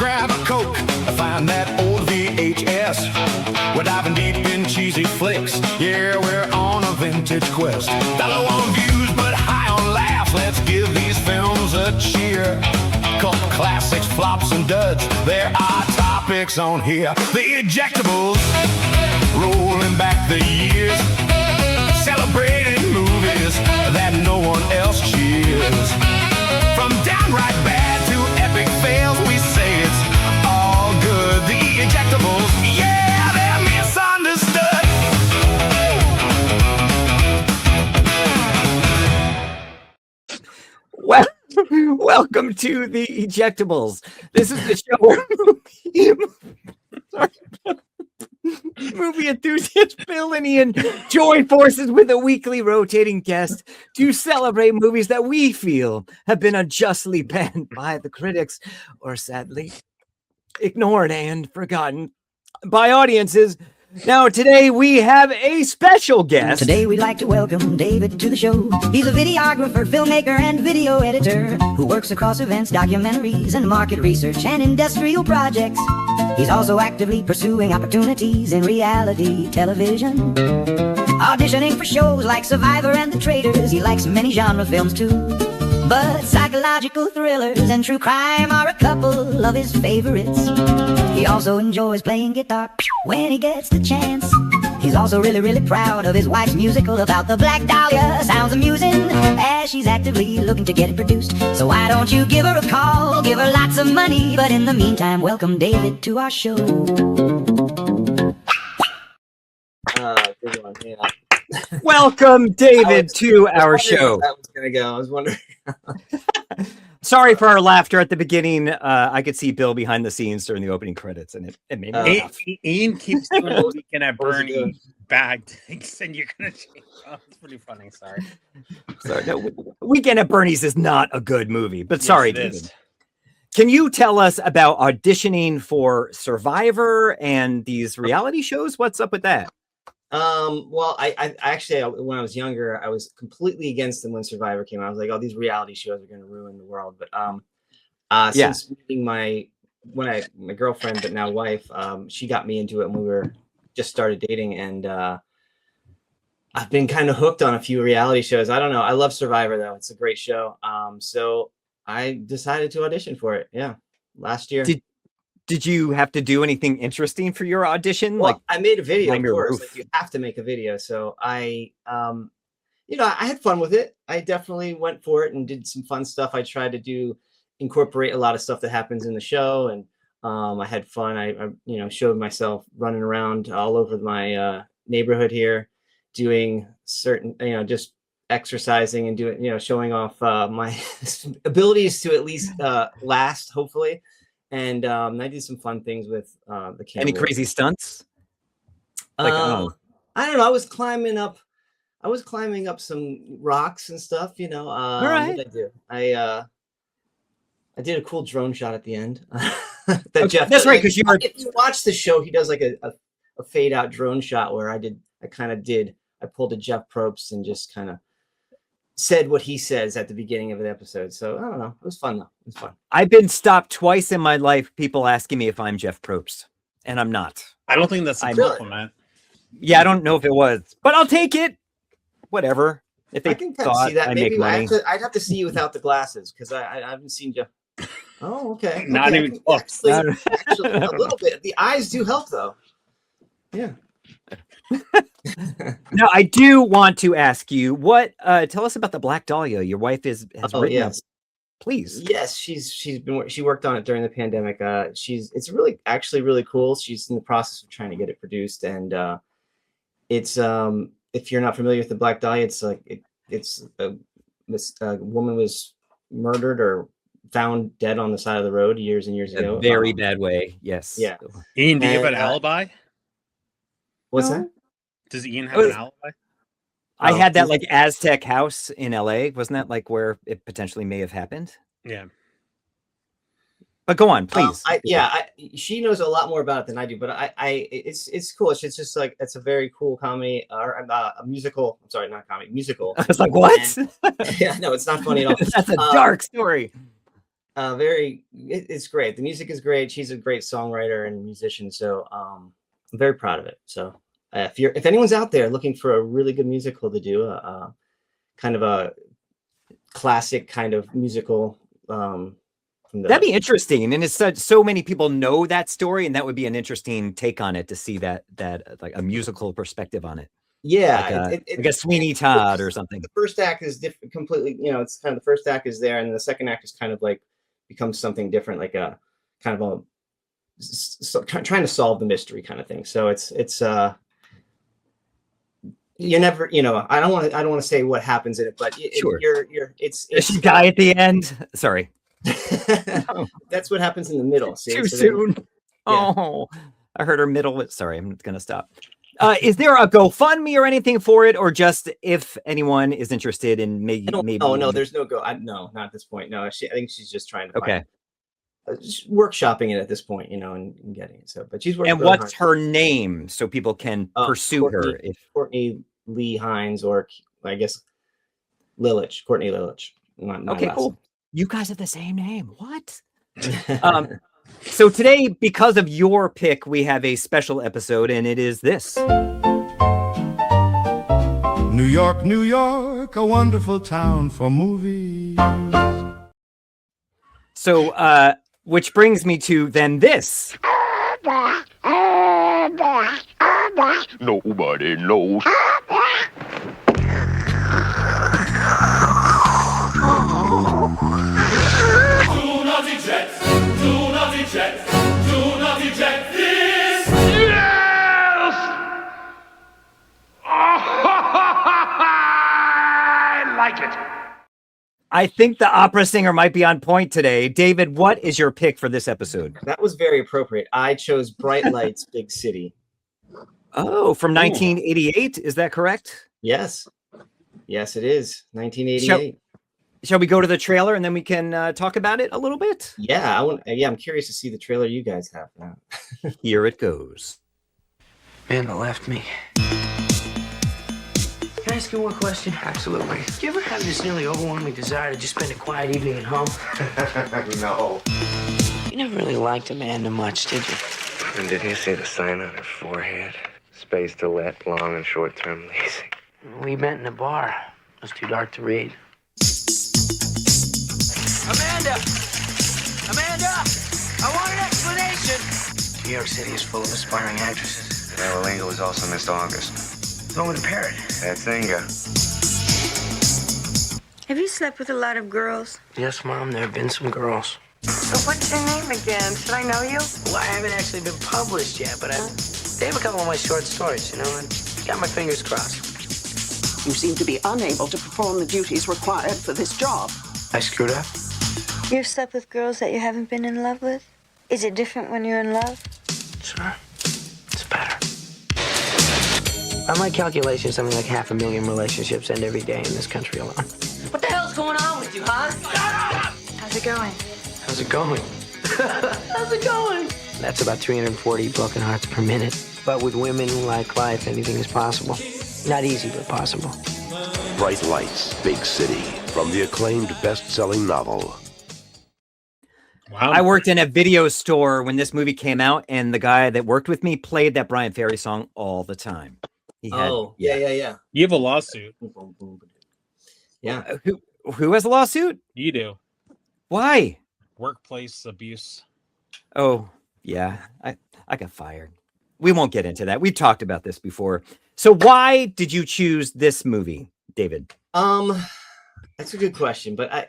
grab a Coke, find that old VHS. We're diving deep in cheesy flicks. Yeah, we're on a vintage quest. Not low on views, but high on laughs. Let's give these films a cheer. Cult classics, flops and duds, there are topics on here. The Ejectables, rolling back the years, celebrating movies that no one else cheers. From downright bad to epic fails, we say it's all good. The Ejectables, yeah, they're misunderstood. Well, welcome to the Ejectables. This is the show where movie enthusiasts Bill and Ian join forces with a weekly rotating guest to celebrate movies that we feel have been unjustly banned by the critics or sadly ignored and forgotten by audiences. Now, today we have a special guest. Today we'd like to welcome David to the show. He's a videographer, filmmaker, and video editor who works across events, documentaries, and market research and industrial projects. He's also actively pursuing opportunities in reality television, auditioning for shows like Survivor and The Traitors. He likes many genre films too, but psychological thrillers and true crime are a couple of his favorites. He also enjoys playing guitar when he gets the chance. He's also really proud of his wife's musical about the Black Dahlia. Sounds amusing as she's actively looking to get it produced. So why don't you give her a call, give her lots of money. But in the meantime, welcome David to our show. Good one, yeah. Welcome, David, to our show. That was gonna go. I was wondering. Sorry for our laughter at the beginning. I could see Bill behind the scenes during the opening credits, and it made me laugh. Ian keeps doing the Weekend at Bernie bag things, and you're gonna change. Oh, it's pretty funny. Sorry. No, Weekend at Bernie's is not a good movie, but Yes, sorry, it David. is. Can you tell us about auditioning for Survivor and these reality shows? What's up with that? Well, I actually, when I was younger, I was completely against them when Survivor came out. I was like, oh, these reality shows are going to ruin the world. But since meeting my girlfriend, but now wife, she got me into it when we were just started dating, and I've been kind of hooked on a few reality shows. I don't know. I love Survivor though; it's a great show. So I decided to audition for it. Yeah, last year. Did you have to do anything interesting for your audition? Well, like I made a video, climb of your course. roof? Like, you have to make a video. So I had fun with it. I definitely went for it and did some fun stuff. I tried to incorporate a lot of stuff that happens in the show, and I had fun. I showed myself running around all over my neighborhood here, doing certain, just exercising and doing, showing off my abilities to at least last, hopefully. And I did some fun things with the camera. Any crazy stunts? Like, I don't know. I was climbing up some rocks and stuff. All right. What did I do? I did a cool drone shot at the end. That's right, because if you watch the show, he does like a fade out drone shot where I pulled a Jeff Probst and just kind of said what he says at the beginning of the episode. So I don't know. It was fun though. It was fun. I've been stopped twice in my life, people asking me if I'm Jeff Probst, and I'm not. I don't think that's a compliment. Yeah, I don't know if it was, but I'll take it. Whatever. If they I can kind of thought see that. I Maybe make money. I'd have to see you without the glasses because I haven't seen Jeff. Oh, okay. Not even close. Actually, a little bit. The eyes do help though. Yeah. Now, I do want to ask you tell us about the Black Dahlia. Your wife has written. Yes. Please. Yes, she worked on it during the pandemic. It's really cool. She's in the process of trying to get it produced, and it's if you're not familiar with the Black Dahlia, it's like a woman was murdered or found dead on the side of the road years and years ago. A very bad way. Yes. Yeah. Ian, do you have an alibi? What's that? Does Ian have an alibi? I had that like Aztec house in LA. Wasn't that like where it potentially may have happened? Yeah. But go on, please. She knows a lot more about it than I do, but it's cool. It's just like, it's a very cool comedy or a musical. I'm sorry, not comedy, musical. I was like, what? Yeah, no, it's not funny at all. That's a dark story. It's great. The music is great. She's a great songwriter and musician. So I'm very proud of it. So if anyone's out there looking for a really good musical to do, kind of a classic kind of musical, that'd be interesting. And it's so many people know that story, and that would be an interesting take on it to see that like a musical perspective on it. Yeah, like a Sweeney Todd or something. The first act is different, completely. It's kind of the first act is there, and the second act is kind of like becomes something different, like a kind of trying to solve the mystery kind of thing. So it's you never, I don't want to say what happens in it, but it's she die at the end. Sorry. That's what happens in the middle. See? Too soon. Oh, I heard her middle. Sorry, I'm gonna stop. Is there a GoFundMe or anything for it, or just if anyone is interested in maybe? Oh no, there's no no, not at this point. No, I think she's just trying to find, workshopping it at this point, and getting it. So, but she's working. And what's her name so people can pursue her? If Courtney Lee Hines, or I guess Lillich, Courtney Lillich. Okay, cool. You guys have the same name. What? So today, because of your pick, we have a special episode, and it is this. New York, New York, a wonderful town for movies. So, which brings me to then this. Nobody knows. Do not eject this. Yes! I like it. I think the opera singer might be on point today. David, what is your pick for this episode? That was very appropriate. I chose Bright Lights, Big City. Oh, from 1988. Is that correct? Yes. Yes, it is. 1988. Shall we go to the trailer and then we can talk about it a little bit? Yeah, I'm curious to see the trailer you guys have now. Here it goes. Amanda left me. Can I ask you one question? Absolutely. Do you ever have this nearly overwhelming desire to just spend a quiet evening at home? No. You never really liked Amanda much, did you? And did you see the sign on her forehead? Space to let, long and short-term leasing. We met in a bar. It was too dark to read. Amanda! Amanda! I want an explanation! New York City is full of aspiring actresses. Well, Inga was also Miss August. Go with a parrot. That's Inga. Have you slept with a lot of girls? Yes, Mom, there have been some girls. So what's your name again? Should I know you? Well, I haven't actually been published yet, but they have a couple of my short stories, and got my fingers crossed. You seem to be unable to perform the duties required for this job. I screwed up? You've slept with girls that you haven't been in love with? Is it different when you're in love? Sure. It's better. By my calculation, something like 500,000 relationships end every day in this country alone. What the hell's going on with you, huh? How's it going? How's it going? How's it going? That's about 340 broken hearts per minute. But with women who like life, anything is possible. Not easy, but possible. Bright Lights, Big City, from the acclaimed best-selling novel. Wow. I worked in a video store when this movie came out, and the guy that worked with me played that Brian Ferry song all the time. Yeah. You have a lawsuit. Yeah. Who has a lawsuit? You do. Why? Workplace abuse. Oh, yeah. I got fired. We won't get into that. We talked about this before. So why did you choose this movie, David? That's a good question, but I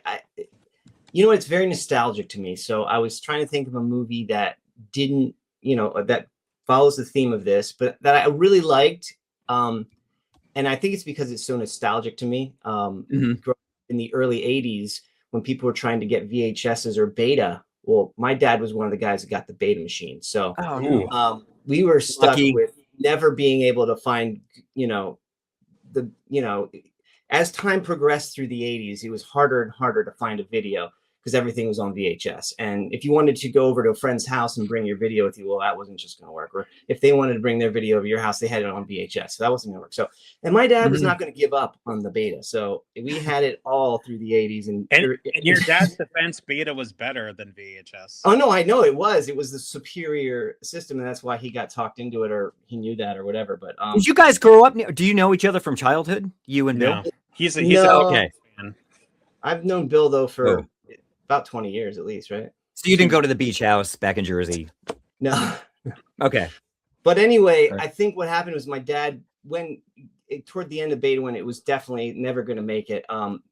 it's very nostalgic to me. So I was trying to think of a movie that didn't, that follows the theme of this, but that I really liked. And I think it's because it's so nostalgic to me. In the early 80s, when people were trying to get VHSs or beta, well, my dad was one of the guys that got the beta machine. So we were stuck with never being able to find, as time progressed through the 80s, it was harder and harder to find a video because everything was on VHS. And if you wanted to go over to a friend's house and bring your video with you, well, that wasn't just going to work. Or if they wanted to bring their video over your house, they had it on VHS. So that wasn't going to work. So, and my dad was not going to give up on the beta. So we had it all through the 80s. And your dad's defense, beta was better than VHS. Oh, no, I know it was. It was the superior system. And that's why he got talked into it, or he knew that or whatever. But did you guys grow up? Do you know each other from childhood? You and Bill? No. He's okay. Fan. I've known Bill, though, for about 20 years at least, right? So you didn't go to the beach house back in Jersey? No. Okay. But anyway, I think what happened was my dad, toward the end of beta, when it was definitely never going to make it,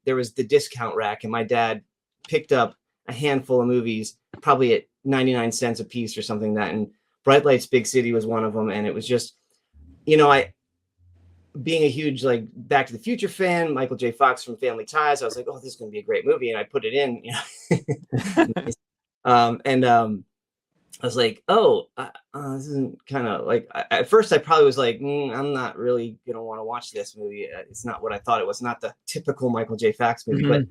there was the discount rack, and my dad picked up a handful of movies, probably at 99 cents a piece or something like that. And Bright Lights, Big City was one of them. And it was just, being a huge like Back to the Future fan, Michael J. Fox from Family Ties, I was like, oh, this is going to be a great movie. And I put it in, I was like, oh, this isn't kind of like, at first I probably was like, I'm not really going to want to watch this movie. It's not what I thought it was, not the typical Michael J. Fox movie. But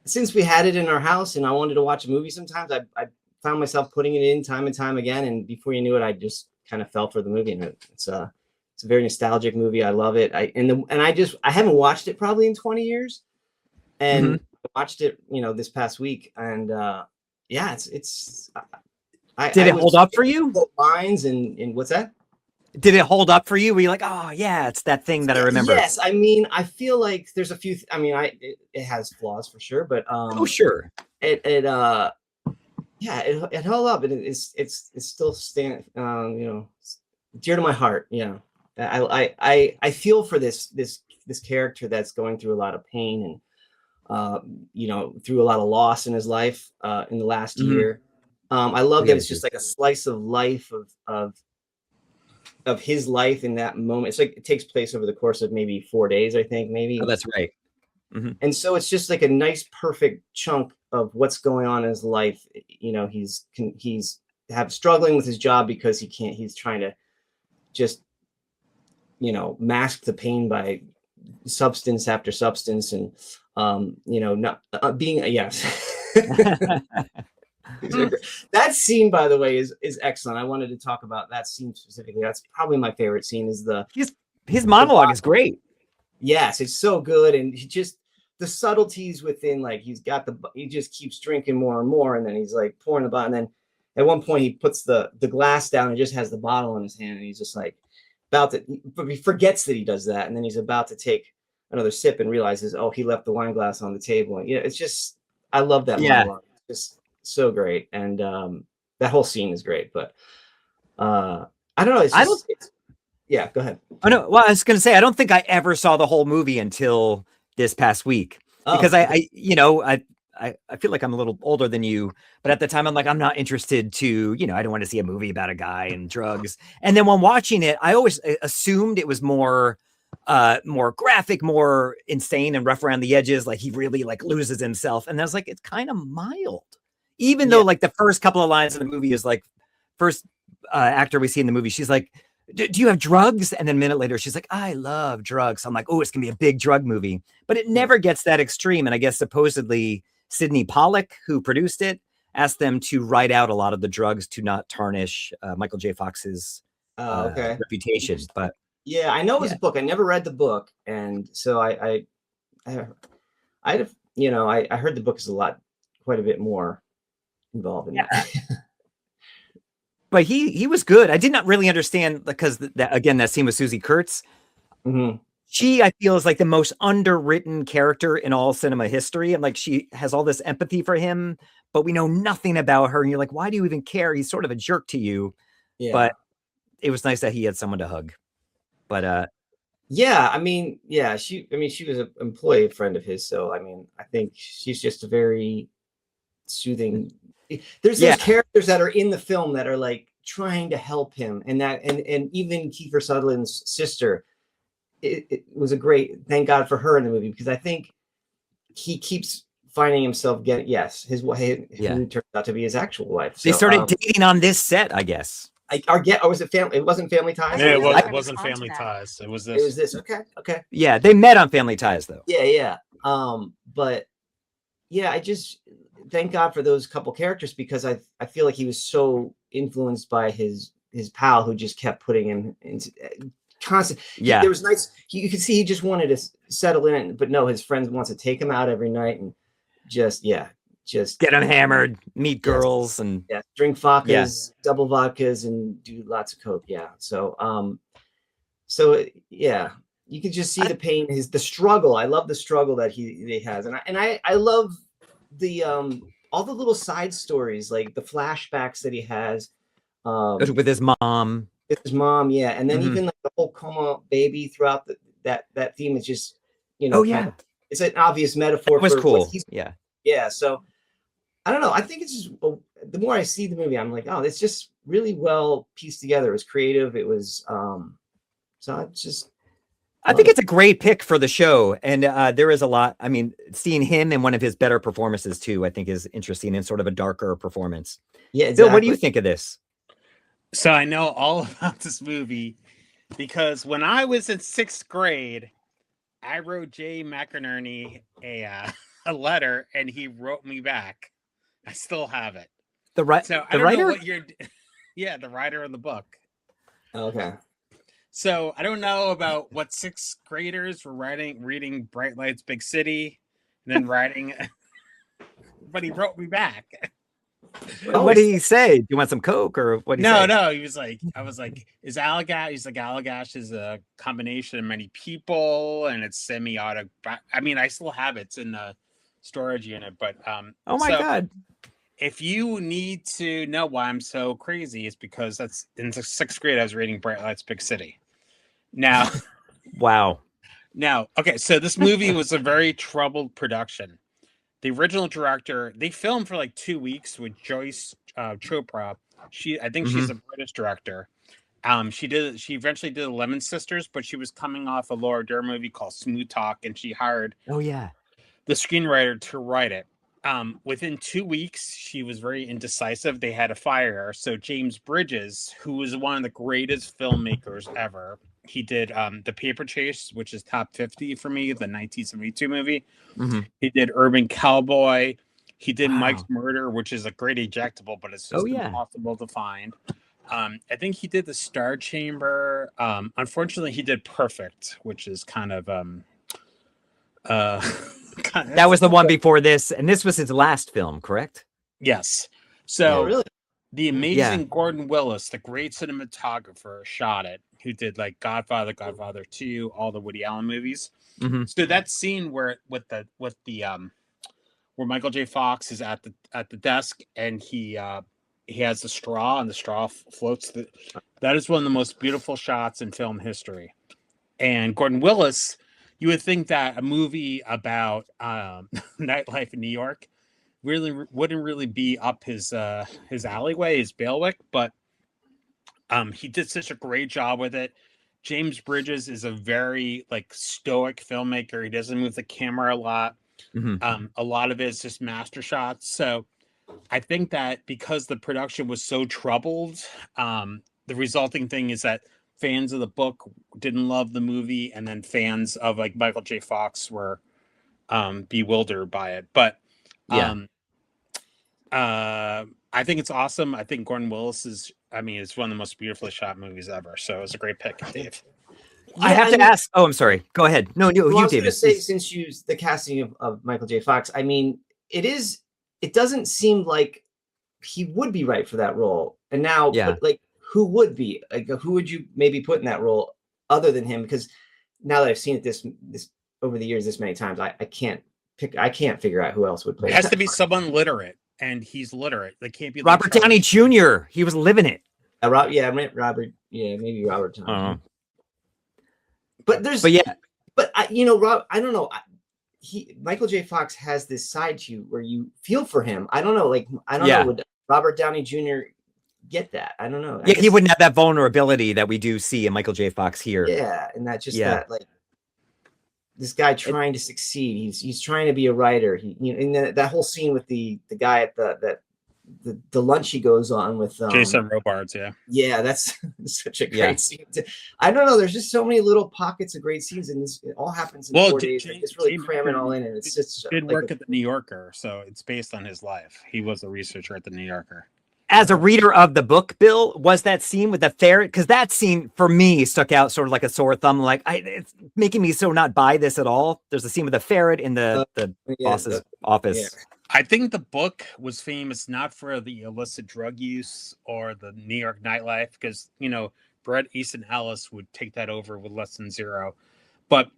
since we had it in our house and I wanted to watch a movie sometimes, I found myself putting it in time and time again. And before you knew it, I just kind of fell for the movie. And it's a very nostalgic movie. I love it. I haven't watched it probably in 20 years, and I watched it, this past week, and yeah, it's. Did it hold up for you? Lines and what's that? Did it hold up for you? Were you like, oh yeah, it's that thing that I remember? Yes, I mean, I feel like there's a few. It has flaws for sure, but oh sure, it held up, and it's still dear to my heart. Yeah. I feel for this character that's going through a lot of pain and through a lot of loss in his life in the last year. I love that it's just like a slice of life of his life in that moment. It's like it takes place over the course of maybe 4 days, I think, maybe. Oh, that's right. And so it's just like a nice, perfect chunk of what's going on in his life. He's struggling with his job because he's trying to just mask the pain by substance after substance, and not being that scene, by the way, is excellent. I wanted to talk about that scene specifically. That's probably my favorite scene. Is his monologue is great. Yes, it's so good, and the subtleties within, like, he just keeps drinking more and more, and then he's like pouring the bottle, and then at one point he puts the glass down and just has the bottle in his hand, and he's just like but he forgets that he does that, and then he's about to take another sip and realizes, oh, he left the wine glass on the table. And it's just, I love that monologue. It's just so great, and that whole scene is great. But I don't know. Yeah, go ahead. Oh no, well, I was going to say, I don't think I ever saw the whole movie until this past week, because I feel like I'm a little older than you, but at the time I'm like, I'm not interested to, I don't want to see a movie about a guy and drugs. And then when watching it, I always assumed it was more graphic, more insane and rough around the edges. Like he really like loses himself. And I was like, it's kind of mild, even though like the first couple of lines in the movie is like, first actor we see in the movie, she's like, do you have drugs? And then a minute later, she's like, I love drugs. I'm like, oh, it's gonna be a big drug movie, but it never gets that extreme. And I guess supposedly Sidney Pollack, who produced it, asked them to write out a lot of the drugs to not tarnish Michael J. Fox's reputation. But yeah, I know it was a book. I never read the book, and so I heard the book is quite a bit more involved in that. But he was good. I did not really understand, because that scene with Susie Kurtz. She, I feel, is like the most underwritten character in all cinema history. And like, she has all this empathy for him, but we know nothing about her. And you're like, why do you even care? He's sort of a jerk to you. Yeah. But it was nice that he had someone to hug. But she was an employee friend of his. So, I think she's just a very soothing. There's those characters that are in the film that are like trying to help him, and even Kiefer Sutherland's sister. It was a great, thank God for her in the movie, because I think he keeps finding himself his wife who turned out to be his actual wife. So, they started dating on this set, I guess. Was it family? It wasn't Family Ties. Yeah, it wasn't Family Ties. It was this. It was this. Okay. Yeah, they met on Family Ties though. Yeah. But yeah, I just thank God for those couple characters, because I feel like he was so influenced by his pal, who just kept putting him into constant. Yeah. There was nights you could see he just wanted to settle in it, but no, his friends wants to take him out every night and just get him hammered, meet girls, and drink vodkas, double vodkas, and do lots of coke. Yeah. So yeah, you can just see the pain, the struggle. I love the struggle that he has, and I love the all the little side stories, like the flashbacks that he has with his mom. Yeah, and then even like the whole coma baby throughout that theme is just, it's an obvious metaphor. It was for cool. Yeah. So I don't know. I think it's just, the more I see the movie, I'm like, oh, it's just really well pieced together. It was creative. It was so it's just. I think it's a great pick for the show, and there is a lot. I mean, seeing him in one of his better performances too, I think is interesting, in sort of a darker performance. Yeah, exactly. Bill, what do you think of this? So I know all about this movie because when I was in 6th grade, I wrote Jay McInerney a letter, and he wrote me back. I still have it. So I don't know what you're. Yeah, the writer of the book. Okay. So I don't know about what 6th graders were reading Bright Lights, Big City, and then writing, but he wrote me back. What did he say? Do you want some Coke, or what? No. He was like, I was like, is Allagash? He's like, Allagash is a combination of many people, and it's semi-auto. I mean, I still have it. It's in the storage unit, but oh my God. If you need to know why I'm so crazy, it's because that's in the 6th grade I was reading Bright Lights, Big City. Now, wow. Now, okay, so this movie was a very troubled production. The original director, they filmed for like 2 weeks with Joyce Chopra. I think she's a British director. She eventually did the Lemon Sisters, but she was coming off a Laura Dern movie called Smooth Talk, and she hired the screenwriter to write it. Within 2 weeks, she was very indecisive. They had to fire her. So James Bridges, who was one of the greatest filmmakers ever, he did The Paper Chase, which is top 50 for me, the 1972 movie. He did Urban Cowboy. He did Mike's Murder, which is a great ejectable, but it's just impossible to find. I think he did The Star Chamber. Unfortunately, he did Perfect, which is kind of that was the one before this, and this was his last film, correct? Yes. So the amazing Gordon Willis, the great cinematographer, shot it, who did like Godfather, Godfather 2, all the Woody Allen movies. So that scene where Michael J. Fox is at the desk, and he has the straw, and the straw floats. That is one of the most beautiful shots in film history. And Gordon Willis, you would think that a movie about nightlife in New York wouldn't really be up his alleyway, his bailiwick, but he did such a great job with it. James Bridges is a very stoic filmmaker. He doesn't move the camera a lot. A lot of it is just master shots. So I think that because the production was so troubled, the resulting thing is that fans of the book didn't love the movie, and then fans of Michael J. Fox were bewildered by it. But I think it's awesome. I think Gordon Willis it's one of the most beautifully shot movies ever. So it's a great pick, Dave. I have to ask. Oh, I'm sorry. Go ahead. No, you, David. Since you the casting of Michael J. Fox, I mean, it doesn't seem like he would be right for that role. And now, but, who would be? Who would you maybe put in that role other than him? Because now that I've seen it this over the years this many times, I can't figure out who else would play. It has to be someone literate, and he's literate. They can't be Robert Downey Jr. He was living it. Robert. Yeah, maybe Robert Downey. But Rob, I don't know. Michael J. Fox has this side to you where you feel for him. I don't know. I don't know. Would Robert Downey Jr. get that? I don't know. He wouldn't have that vulnerability that we do see in Michael J. Fox here. Yeah, and that this guy trying to succeed. He's trying to be a writer. And that whole scene with the guy at the lunch he goes on with Jason Robards. Yeah, that's such a great scene. I don't know. There's just so many little pockets of great scenes, and this it all happens in 4 days. They just really cram it all in, and it's just did work at the New Yorker, so it's based on his life. He was a researcher at the New Yorker. As a reader of the book, Bill, was that scene with the ferret? Because that scene for me stuck out sort of like a sore thumb. Like it's making me so not buy this at all. There's a scene with the ferret in the boss's office. Yeah. I think the book was famous not for the illicit drug use or the New York nightlife, because Bret Easton Ellis would take that over with Less Than Zero, but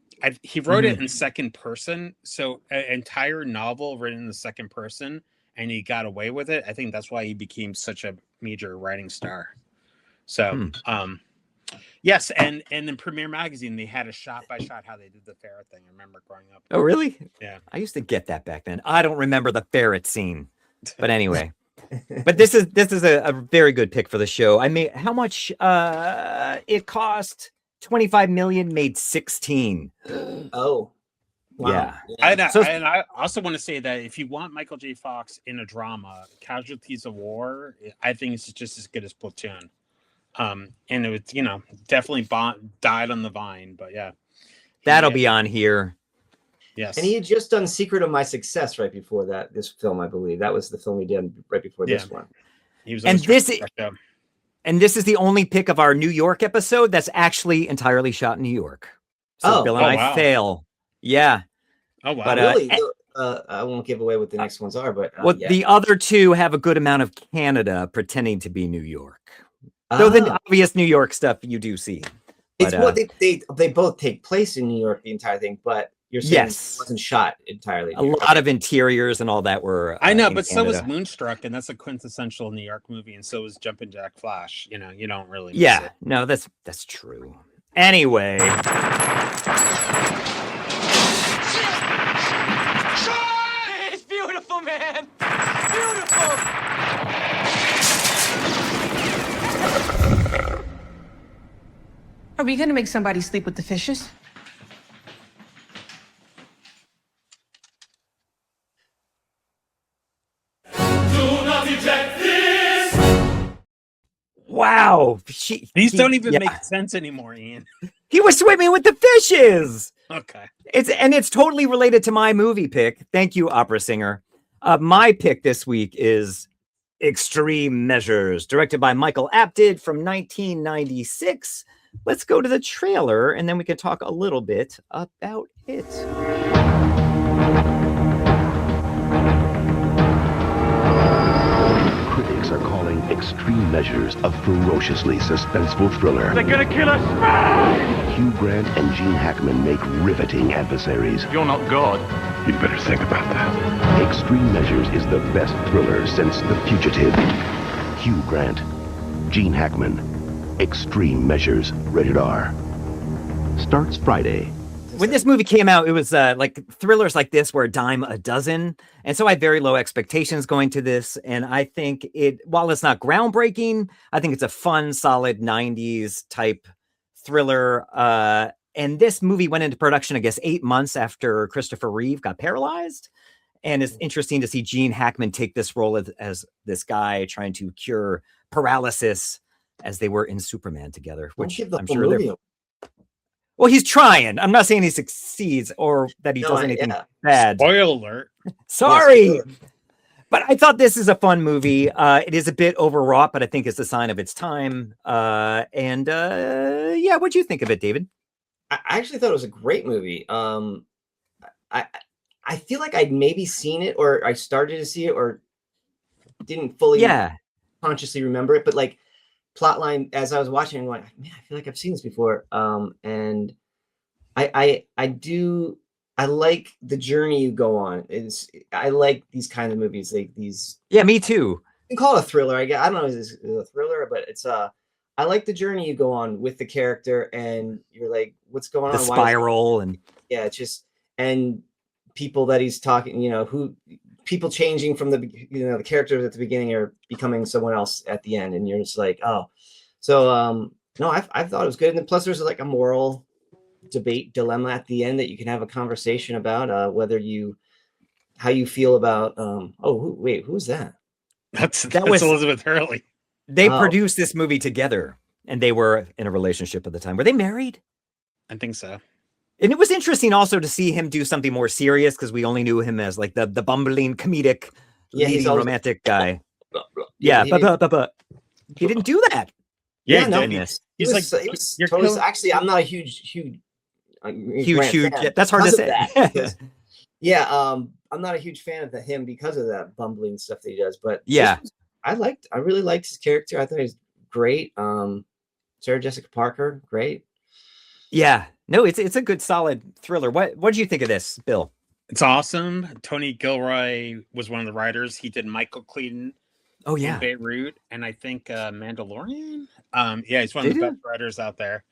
he wrote it in second person, so an entire novel written in the second person. And he got away with it. I think that's why he became such a major writing star. So, yes, and in Premiere Magazine, they had a shot by shot how they did the ferret thing. I remember growing up. Oh, really? Yeah. I used to get that back then. I don't remember the ferret scene, but anyway. But this is a very good pick for the show. I mean, how much it cost? 25 million, made 16. Oh. Wow. Yeah. And I also want to say that if you want Michael J. Fox in a drama, Casualties of War, I think it's just as good as Platoon. And it was, definitely died on the vine, but yeah. That'll be on here. Yes. And he had just done Secret of My Success right before this film, I believe. That was the film he did right before this one. He was and this is the only pick of our New York episode that's actually entirely shot in New York. So Bill and I fail. Yeah. Oh, wow. But, really? I won't give away what the next ones are, but the other two have a good amount of Canada pretending to be New York. Though the obvious New York stuff you do see. It's what they both take place in New York, the entire thing, but you're saying it wasn't shot entirely. A lot of interiors and all that were I know, but Canada. so was Moonstruck, and that's a quintessential New York movie, and so was Jumpin' Jack Flash. You don't really miss it. No, that's true. Anyway. It's beautiful, man. Beautiful. Are we gonna make somebody sleep with the fishes? Wow. These don't even make sense anymore, Ian. He was swimming with the fishes. Okay. It's totally related to my movie pick. Thank you, opera singer. My pick this week is Extreme Measures, directed by Michael Apted from 1996. Let's go to the trailer and then we can talk a little bit about it. Critics are calling Extreme Measures a ferociously suspenseful thriller. They're gonna kill us! Hugh Grant and Gene Hackman make riveting adversaries. You're not God. You'd better think about that. Extreme Measures is the best thriller since The Fugitive. Hugh Grant, Gene Hackman, Extreme Measures, rated R. Starts Friday. When this movie came out, it was like thrillers like this were a dime a dozen. And so I had very low expectations going to this. And I think while it's not groundbreaking, I think it's a fun, solid 90s type thriller. And this movie went into production, I guess, 8 months after Christopher Reeve got paralyzed. And it's interesting to see Gene Hackman take this role as this guy trying to cure paralysis as they were in Superman together, which I'm sure they're... Well, he's trying. I'm not saying he succeeds or that he does anything bad. Spoiler alert. Sorry. But I thought this is a fun movie. It is a bit overwrought, but I think it's a sign of its time. What'd you think of it, David? I actually thought it was a great movie. I feel like I'd maybe seen it, or I started to see it, or didn't fully consciously remember it. But like plotline, as I was watching, I'm going, man, I feel like I've seen this before. And I like the journey you go on. I like these kind of movies, like these. Yeah, me too. You can call it a thriller. I don't know if it's a thriller, but it's I like the journey you go on with the character, and you're like, what's going on? The spiral and it's just, and people that he's talking, people changing from the characters at the beginning are becoming someone else at the end, and you're just like, oh. So no, I thought it was good. And then plus there's like a moral dilemma at the end that you can have a conversation about how you feel about who's that? That's was Elizabeth Hurley. They produced this movie together, and they were in a relationship at the time. Were they married? I think so. And it was interesting also to see him do something more serious, because we only knew him as like the bumbling comedic leading romantic guy. Yeah, but he didn't do that. Yeah, no, he's like, totally, actually, I'm not a huge. Yeah, that's hard to say. I'm not a huge fan of him because of that bumbling stuff that he does. But I really liked his character. I thought he was great. Sarah Jessica Parker, great. Yeah, no, it's a good solid thriller. What did you think of this, Bill? It's awesome. Tony Gilroy was one of the writers. He did Michael Clayton. Oh yeah, in Beirut, and I think Mandalorian. He's one of the best writers out there.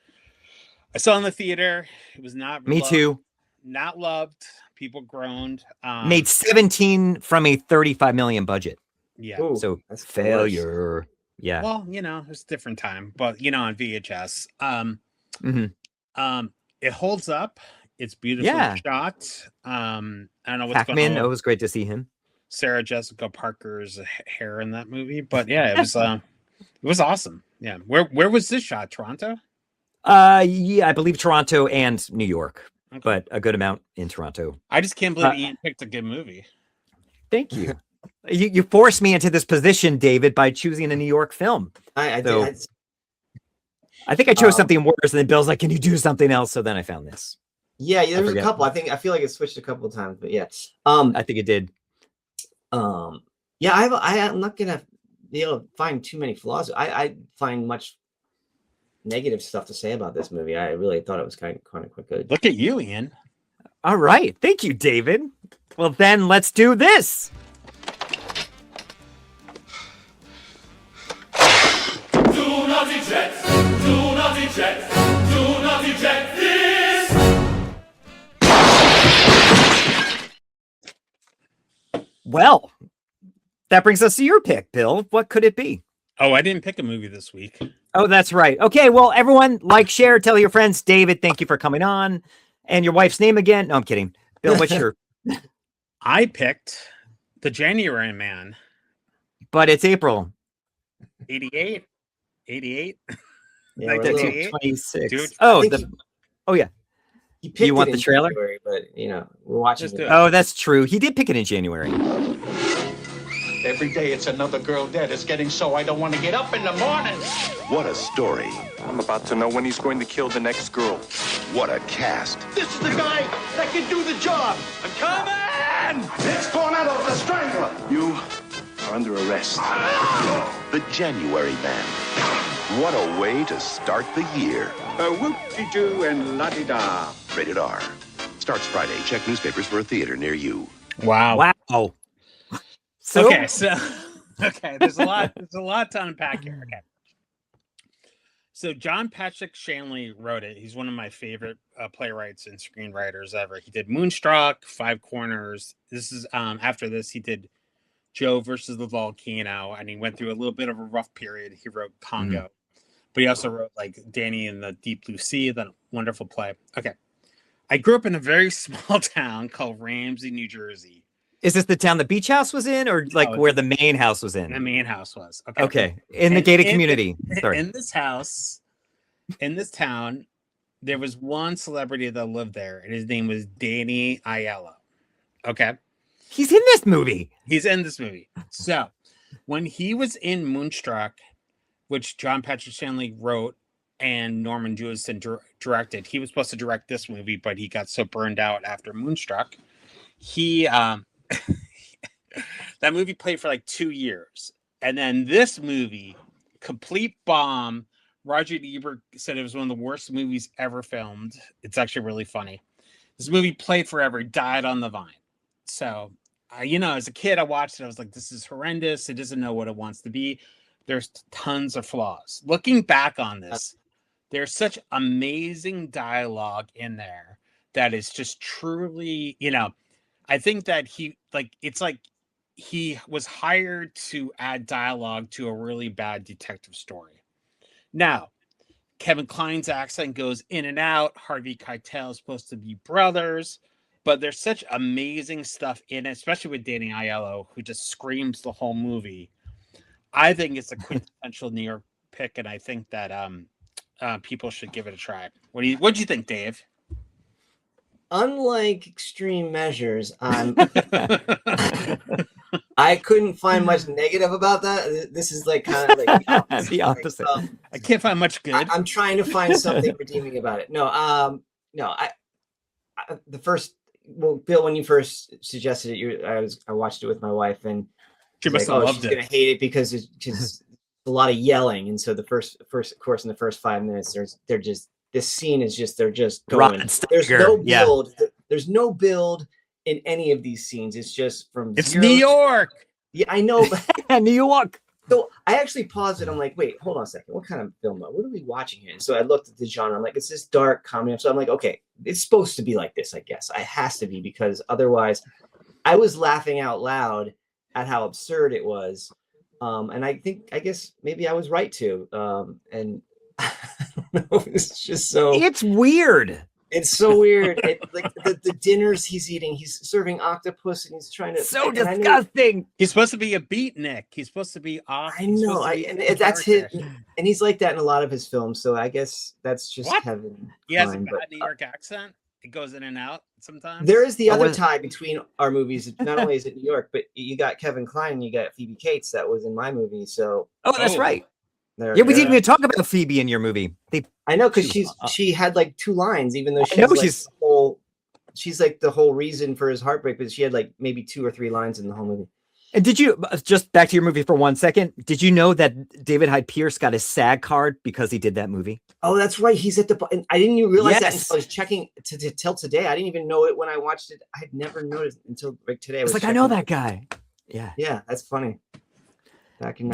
I saw it in the theater. It was not me loved, too. Not loved. People groaned. Made 17 from a 35 million budget. Yeah, so that's failure. Yeah. Well, it was a different time, but on VHS. It holds up. It's beautifully shot. I don't know what's Hackman. going on. It was great to see him. Sarah Jessica Parker's hair in that movie, but it was awesome. Yeah, where was this shot? Toronto? I believe Toronto and New York, but a good amount in Toronto. I just can't believe Ian picked a good movie. Thank you. You forced me into this position, David, by choosing a New York film. I think I chose something worse, and then Bill's like, "Can you do something else?" So then I found this. Yeah, there was a couple. I feel like it switched a couple of times, but yeah. I think it did. I'm not gonna be able to find too many flaws. I find much negative stuff to say about this movie. I really thought it was kind of quite good. Look at you, Ian. All right, thank you, David. Well, then let's do this. Do not eject. Do not eject. Do not eject this. Well, that brings us to your pick, Bill. What could it be? Oh, I didn't pick a movie this week. Oh, that's right. Okay, well, everyone, like, share, tell your friends. David, thank you for coming on. And your wife's name again? No, I'm kidding. Bill, what's your... I picked The January Man. But it's April. 88? 88? Yeah, 26. Dude, oh, yeah. You want the trailer? January, but we're watching it. Oh, that's true. He did pick it in January. Every day it's another girl dead. It's getting so I don't want to get up in the morning. What a story. I'm about to know when he's going to kill the next girl. What a cast. This is the guy that can do the job. I'm coming! It's Tornado the Strangler. You are under arrest. The January Man. What a way to start the year. Whoop-de-doo and la-di-da. Rated R. Starts Friday. Check newspapers for a theater near you. Wow. So, there's a lot to unpack here. Okay. So John Patrick Shanley wrote it. He's one of my favorite playwrights and screenwriters ever. He did Moonstruck, Five Corners. This is after this he did Joe versus the Volcano, and he went through a little bit of a rough period. He wrote Congo, but he also wrote like Danny in the Deep Blue Sea, that wonderful play. Okay, I grew up in a very small town called Ramsey, New Jersey. Is this the town the beach house was in, or like where the main house was in? The main house was. Okay. In the gated community. Sorry. In this house, in this town, there was one celebrity that lived there, and his name was Danny Aiello. Okay. He's in this movie. He's in this movie. So when he was in Moonstruck, which John Patrick Shanley wrote and Norman Jewison directed, he was supposed to direct this movie, but he got so burned out after Moonstruck. He that movie played for like 2 years, and then this movie, complete bomb. Roger Ebert said it was one of the worst movies ever filmed. It's actually really funny. This movie played forever, died on the vine. So as a kid I watched it, I was like, this is horrendous. It doesn't know what it wants to be. There's tons of flaws. Looking back on this, there's such amazing dialogue in there that is just truly, I think that it's like he was hired to add dialogue to a really bad detective story. Now, Kevin Kline's accent goes in and out. Harvey Keitel is supposed to be brothers, but there's such amazing stuff in it, especially with Danny Aiello, who just screams the whole movie. I think it's a quintessential New York pick, and I think that people should give it a try. What do you think, Dave? Unlike Extreme Measures, I couldn't find much negative about that. This is like kind of like the opposite. I can't find much good. I'm trying to find something redeeming about it. No, the first, Bill, when you first suggested it, I watched it with my wife, and she must have loved she's it. Gonna hate it because it's a lot of yelling, and so the first of course in the first 5 minutes, this scene is just they're just going. There's no build. Yeah. There's no build in any of these scenes. It's just from it's New York. Yeah, I know. New York. So I actually paused it. I'm like, wait, hold on a second. What kind of film? What are we watching here? And so I looked at the genre. I'm like, it's this dark comedy. So I'm like, okay, it's supposed to be like this, I guess. It has to be, because otherwise I was laughing out loud at how absurd it was. And I guess maybe I was right to. And I don't know, it's just so. It's weird. It's so weird. Like the dinners he's eating, he's serving octopus, and he's trying to. So disgusting. He's supposed to be a beatnik. He's supposed to be off. I know. And that's his, and he's like that in a lot of his films. So I guess that's just Kevin. He has a bad New York accent. It goes in and out sometimes. There is the other tie between our movies. Not only is it New York, but you got Kevin Kline and you got Phoebe Cates that was in my movie. So that's right. Yeah, we didn't even talk about Phoebe in your movie. I know, because she had like 2 lines, even though she's like the whole reason for his heartbreak, but she had like maybe 2 or 3 lines in the whole movie. And did you, just back to your movie for 1 second, did you know that David Hyde Pierce got his SAG card because he did that movie? Oh, that's right. He's at the, and I didn't even realize that until I was checking till today. I didn't even know it when I watched it. I had never noticed until like today. It's like, I know that guy. Yeah. Yeah, that's funny. Back in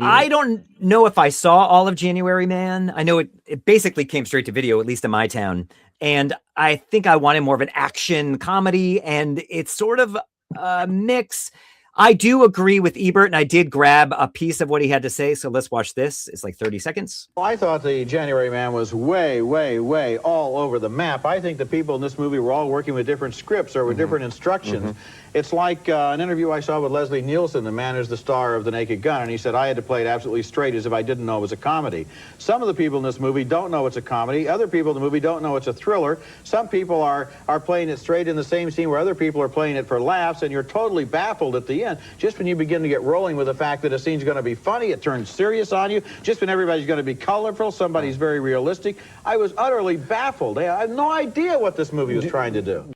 I don't know if I saw all of January Man. I know it basically came straight to video, at least in my town. And I think I wanted more of an action comedy, and it's sort of a mix. I do agree with Ebert, and I did grab a piece of what he had to say. So let's watch this. It's like 30 seconds. Well, I thought the January Man was way, way, way all over the map. I think the people in this movie were all working with different scripts or with different instructions. It's like an interview I saw with Leslie Nielsen, the man who's the star of The Naked Gun, and he said, I had to play it absolutely straight as if I didn't know it was a comedy. Some of the people in this movie don't know it's a comedy. Other people in the movie don't know it's a thriller. Some people are playing it straight in the same scene where other people are playing it for laughs, and you're totally baffled at the end. Just when you begin to get rolling with the fact that a scene's going to be funny, it turns serious on you. Just when everybody's going to be colorful, somebody's very realistic. I was utterly baffled. I had no idea what this movie was trying to do.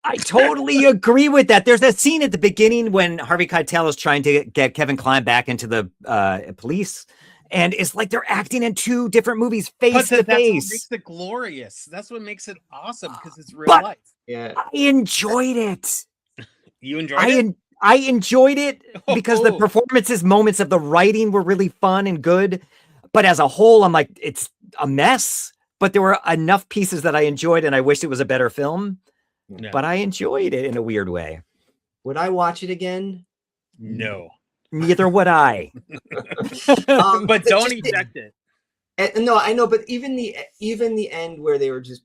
I totally agree with that. There's that scene at the beginning when Harvey Keitel is trying to get Kevin Kline back into the police. And it's like they're acting in 2 different movies face to face. That's what makes it glorious. That's what makes it awesome, because it's real life. Yeah, I enjoyed it. You enjoyed it? I enjoyed it because the performances, moments of the writing were really fun and good. But as a whole, I'm like, it's a mess. But there were enough pieces that I enjoyed, and I wish it was a better film. Yeah. But I enjoyed it in a weird way. Would I watch it again? No. Neither would I. But don't eject it. No, I know, but even the end where they were just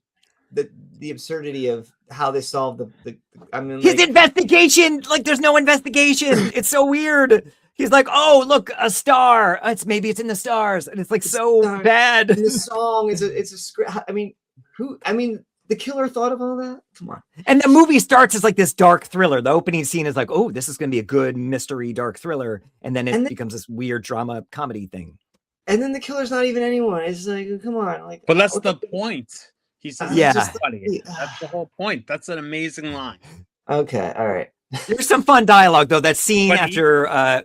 the absurdity of how they solved his investigation. Like, there's no investigation. It's so weird. He's like, oh, look, a star. Maybe it's in the stars, and it's like so bad. And the song it's a script. I mean, the killer thought of all that? Come on. And the movie starts as like this dark thriller. The opening scene is like, oh, this is going to be a good mystery dark thriller. And then it becomes this weird drama comedy thing. And then the killer's not even anyone. It's like, come on. Like, but that's the point. He says, just funny. That's the whole point. That's an amazing line. Okay. All right. There's some fun dialogue, though. That scene after...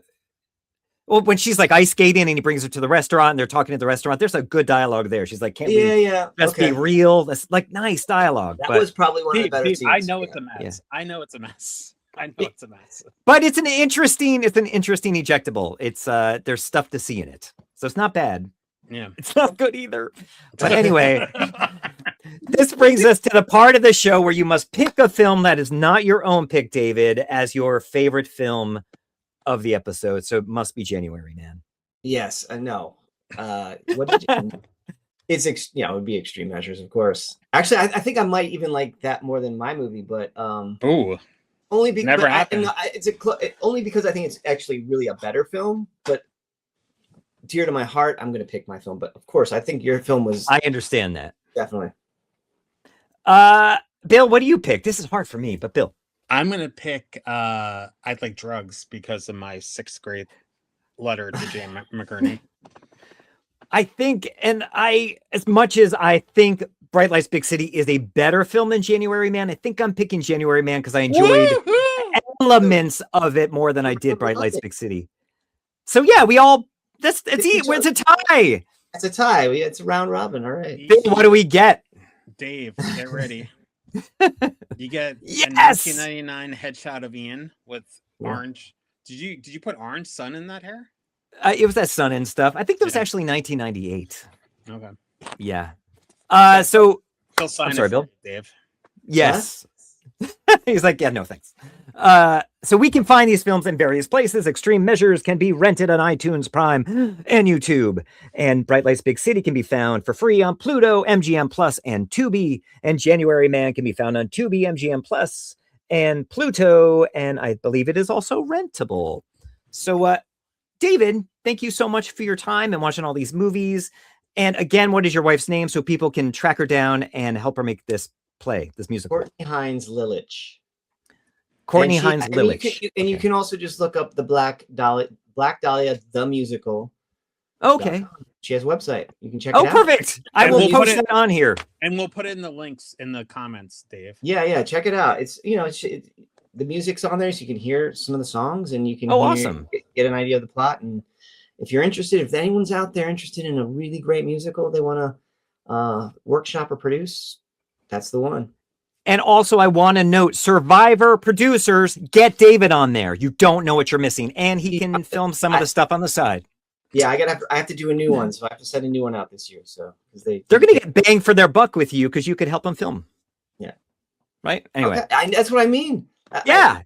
well, when she's like ice skating and he brings her to the restaurant and they're talking at the restaurant, there's a good dialogue there. She's like, can't we just be real? That's like nice dialogue. That was probably one of the better scenes. I know it's a mess. Yeah. I know it's a mess. But it's an interesting ejectable. It's there's stuff to see in it. So it's not bad. Yeah. It's not good either. But anyway, this brings us to the part of the show where you must pick a film that is not your own pick, David, as your favorite film of the episode. So it must be January Man. Yes, no. What did you? It's it would be Extreme Measures, of course. Actually, I think I might even like that more than my movie. But ooh, Only because Never happened. Only because I think it's actually really a better film. But dear to my heart, I'm going to pick my film. But of course, I think your film was. I understand that. Definitely. Bill, what do you pick? This is hard for me, but Bill. I'm gonna pick I'd Like Drugs because of my 6th grade letter to Jane McGurney. I think, as much as I think Bright Lights Big City is a better film than January Man, I think I'm picking January Man because I enjoyed elements of it more than I did Bright Lights Big City. So yeah, it's a tie. It's a tie. It's a round robin. All right. What do we get? Dave, get ready. You get a Yes! 1999 headshot of Ian with orange. Did you put orange sun in that hair? It was that sun and stuff. I think that was actually 1998. Okay. Yeah. So He'll sign I'm sorry, it Bill. for you, Dave. Yes. He's like, yeah, no thanks. So we can find these films in various places. Extreme Measures can be rented on iTunes, Prime, and YouTube. And Bright Lights Big City can be found for free on Pluto, MGM Plus, and Tubi. And January Man can be found on Tubi, MGM Plus, and Pluto. And I believe it is also rentable. So, David, thank you so much for your time and watching all these movies. And again, what is your wife's name so people can track her down and help her make this musical? Courtney Hines Lillich. Courtney Hines Lillich. You can also just look up the Black Dahlia the musical. Okay. She has a website. You can check it out. Oh, perfect. I will post it on here. And we'll put it in the links in the comments, Dave. Yeah, check it out. It's the music's on there, so you can hear some of the songs and you can awesome. Get an idea of the plot. And if you're interested, if anyone's out there interested in a really great musical they want to workshop or produce, that's the one. And also, I want to note, Survivor producers, get David on there. You don't know what you're missing, and he can film some of the stuff on the side. Yeah, I have to do a new one, so I have to set a new one out this year. So they're going to get bang for their buck with you because you could help them film. Yeah. Right. Anyway, that's what I mean. Yeah,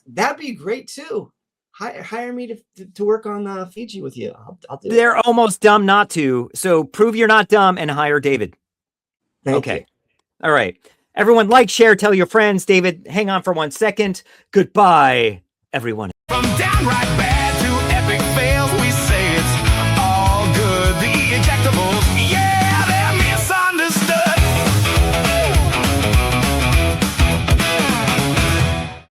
that'd be great too. Hire me to work on Fiji with you. I'll do it. They're almost dumb not to. So prove you're not dumb and hire David. Thank you. All right. Everyone, like, share, tell your friends. David, hang on for 1 second. Goodbye, everyone. From downright bad